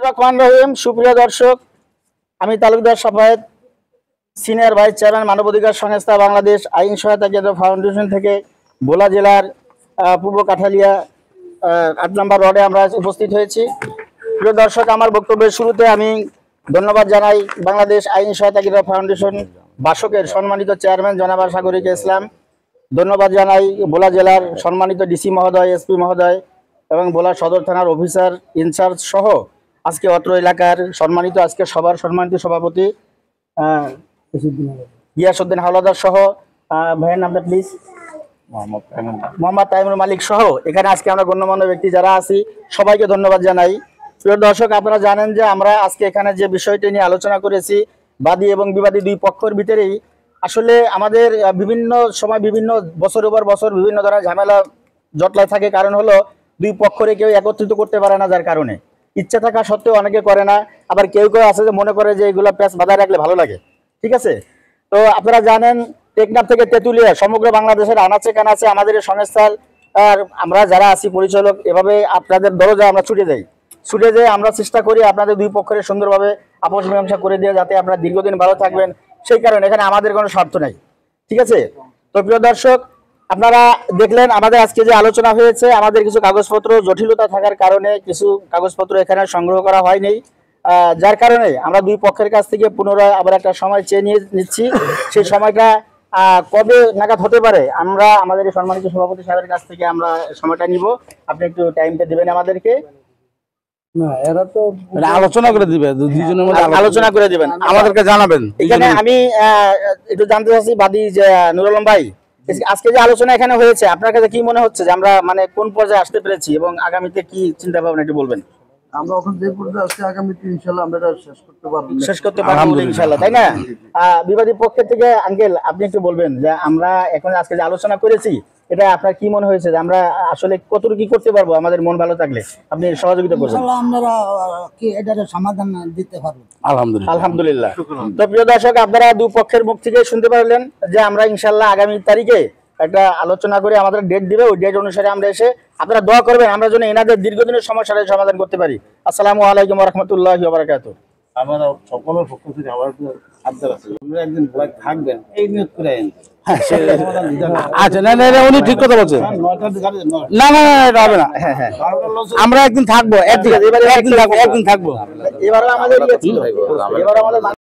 রহমান রহিম। সুপ্রিয় দর্শক, আমি Talukdar Safayet, senior vice chairman মানবাধিকার সংস্থা বাংলাদেশ আইন সহায়তা কেন্দ্র ফাউন্ডেশন থেকে ভোলা জেলার পূর্ব কাঠালিয়া ৮ নম্বর ওয়ার্ডে আমরা উপস্থিত হয়েছি। প্রিয় দর্শক, আমার বক্তব্যের শুরুতে আমি ধন্যবাদ জানাই বাংলাদেশ আইন সহায়তা কেন্দ্র ফাউন্ডেশন বাসকের সম্মানিত চেয়ারম্যান জনাব সাগরিক ইসলাম। ধন্যবাদ জানাই ভোলা জেলার সম্মানিত ডিসি মহোদয়, এসপি মহোদয় এবং ভোলা সদর থানার অফিসার ইনচার্জ সহ আজকে অত্র এলাকার সম্মানিত আজকে সবার সম্মানিত সভাপতি গিয়াসউদ্দিন হাওলাদার সহ ভাইয়ের নামটা প্লিজ মোহাম্মদ তাইমুর মালিক সহ এখানে আজকে আমরা গণ্যমান্য ব্যক্তি যারা আছি সবাইকে ধন্যবাদ জানাই। প্রিয় দর্শক, আপনারা জানেন যে আমরা আজকে এখানে যে বিষয়টি নিয়ে আলোচনা করেছি, বাদী এবং বিবাদী দুই পক্ষের ভিতরেই আসলে আমাদের বিভিন্ন সময় বিভিন্ন বছরের পর বছর বিভিন্ন ধরনের ঝামেলা জটলায় থাকে। কারণ হলো দুই পক্ষরে কেউ একত্রিত করতে পারে না, যার কারণে ইচ্ছা থাকা সত্ত্বেও অনেকে করে না। আবার কেউ কেউ আছে যে মনে করে যে এগুলো প্যাচ বাঁধায় রাখলে ভালো লাগে। ঠিক আছে, তো আপনারা জানেন টেকনাফ থেকে তেঁতুলিয়া সমগ্র বাংলাদেশের আনাচে কানাচে আমাদের এই সংস্থার আমরা যারা আছি পরিচালক, এভাবে আপনাদের দরজায় আমরা ছুটে যাই আমরা চেষ্টা করি আপনাদের দুই পক্ষের সুন্দরভাবে আপোষ মীমাংসা করে দিয়ে যাতে আপনারা দীর্ঘদিন ভালো থাকবেন, সেই কারণে এখানে আমাদের কোনো স্বার্থ নাই। ঠিক আছে, তো প্রিয় দর্শক, আপনারা দেখলেন আমাদের আজকে যে আলোচনা হয়েছে, আমাদের কিছু কাগজপত্র জটিলতা থাকার কারণে কিছু কাগজপত্র এখানে সংগ্রহ করা হয়নি, যার কারণে আমরা দুই পক্ষের কাছ থেকে পুনরায় আবার একটা সময় চেয়ে নিচ্ছি। সেই সময়টা কবে নাগাদ হতে পারে আমরা আমাদের সম্মানিত সভাপতি সাহেবের কাছ থেকে আমরা সময়টা নিব। আপনি একটু টাইমটা দিবেন আমাদেরকে। না, এরা তো আলোচনা করে দিবে, দুজনের মধ্যে আলোচনা করে দিবেন, আমাদেরকে জানাবেন। এখানে আমি একটু জানতে চাচ্ছি বাদী যে নুরুল আলম ভাই, আজকে যে আলোচনা এখানে হয়েছে আপনার কাছে কি মনে হচ্ছে যে আমরা মানে কোন পর্যায়ে আসতে পেরেছি এবং আগামীতে কি চিন্তা ভাবনা একটু বলবেন? আমরা এখন যে পর্যায়ে আসছি আগামীতে ইনশাআল্লাহ আমরা এটা শেষ করতে পারবো ইনশাআল্লাহ, তাই না? বিবাদী পক্ষের থেকে আঙ্কেল আপনি একটু বলবেন যে আমরা এখন আজকে যে আলোচনা করেছি এটা আপনার কি মনে হয়েছে যে আমরা আসলে কতটুকু কি করতে পারবো আমাদের মন ভালো থাকলে? আপনি সহযোগিতা করবেন। আমরা কি এটার সমাধান দিতে পারবো আলহামদুলিল্লাহ। তো প্রিয় দর্শক, আপনারা দুই পক্ষের মুখ থেকে শুনতে পারলেন যে আমরা ইনশাআল্লাহ আগামী তারিখে একটা আলোচনা করে আমাদের ডেট দিবে, ওই ডেট অনুসারে আমরা এসে আপনারা দোয়া করবেন আমরা যেন এনাদের দীর্ঘদিনের সমস্যার সমাধান করতে পারি। আসসালামু আলাইকুম ওয়া রাহমাতুল্লাহি ওয়া বারাকাতুহু। আমরা সকলের পক্ষ থেকে আমার আবদার আছে, আপনারা একদিন ভয় থাকবেন এই নিয়ত করে আইন। আচ্ছা, না না উনি ঠিক কথা বলছেন। না না এটা হবে না। আমরা একদিন থাকবো, একদিন থাকবো। এবারে আমাদের